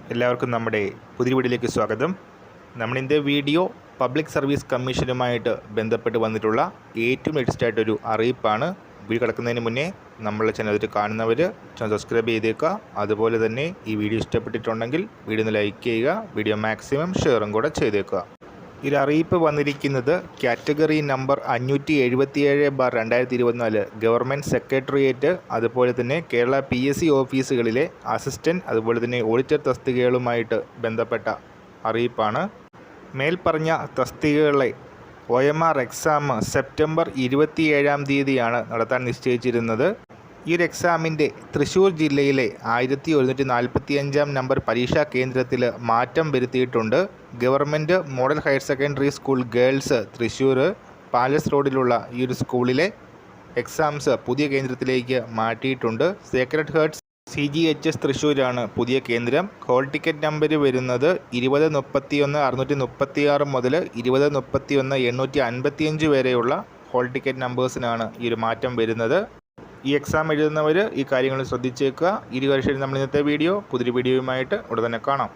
എല്ലാവർക്കും നമ്മുടെ പുതിയ വീഡിയോയിലേക്ക് സ്വാഗതം. നമ്മളിൻ്റെ വീഡിയോ പബ്ലിക് സർവീസ് കമ്മീഷനുമായിട്ട് ബന്ധപ്പെട്ട് വന്നിട്ടുള്ള ഏറ്റവും ലേറ്റസ്റ്റ് ആയിട്ടൊരു അറിയിപ്പാണ്. വീഡിയോ കിടക്കുന്നതിന് മുന്നേ നമ്മളെ ചാനൽ കാണുന്നവർ ചാനൽ സബ്സ്ക്രൈബ് ചെയ്തേക്കുക. അതുപോലെ തന്നെ ഈ വീഡിയോ ഇഷ്ടപ്പെട്ടിട്ടുണ്ടെങ്കിൽ വീഡിയോ ഒന്ന് ലൈക്ക് ചെയ്യുക, വീഡിയോ മാക്സിമം ഷെയറും കൂടെ ചെയ്തേക്കുക. ഈ അറിയിപ്പ് വന്നിരിക്കുന്നത് കാറ്റഗറി നമ്പർ 577/2024 ഗവൺമെൻറ് സെക്രട്ടേറിയറ്റ്, അതുപോലെ തന്നെ കേരള PSC ഓഫീസുകളിലെ അസിസ്റ്റൻറ്റ്, അതുപോലെ തന്നെ ഓഡിറ്റർ തസ്തികകളുമായിട്ട് ബന്ധപ്പെട്ട അറിയിപ്പാണ്. മേൽപ്പറഞ്ഞ തസ്തികകളെ OMR എക്സാം സെപ്റ്റംബർ 27 നടത്താൻ നിശ്ചയിച്ചിരുന്നത്. ഈ ഒരു എക്സാമിൻ്റെ തൃശ്ശൂർ ജില്ലയിലെ 1145 നമ്പർ പരീക്ഷാ കേന്ദ്രത്തിൽ മാറ്റം വരുത്തിയിട്ടുണ്ട്. Government model higher secondary school girls Thrissur palace റോഡിലുള്ള ഈ ഒരു സ്കൂളിലെ എക്സാംസ് പുതിയ കേന്ദ്രത്തിലേക്ക് മാറ്റിയിട്ടുണ്ട്. സേക്രഡ് ഹാർട്ട്സ് CGHS തൃശ്ശൂരാണ് പുതിയ കേന്ദ്രം. ഹോൾ ടിക്കറ്റ് നമ്പർ വരുന്നത് 2031-636 മുതൽ 2031-855 വരെയുള്ള ഹോൾ ടിക്കറ്റ് നമ്പേഴ്സിനാണ് ഈ ഒരു മാറ്റം വരുന്നത്. ഈ എക്സാം എഴുതുന്നവർ ഈ കാര്യങ്ങൾ ശ്രദ്ധിച്ചേക്കുക. ഈ കാര്യം നമ്മൾ ഇന്നത്തെ വീഡിയോ പുതിയ വീഡിയോയുമായിട്ട് ഉടൻ തന്നെ കാണാം.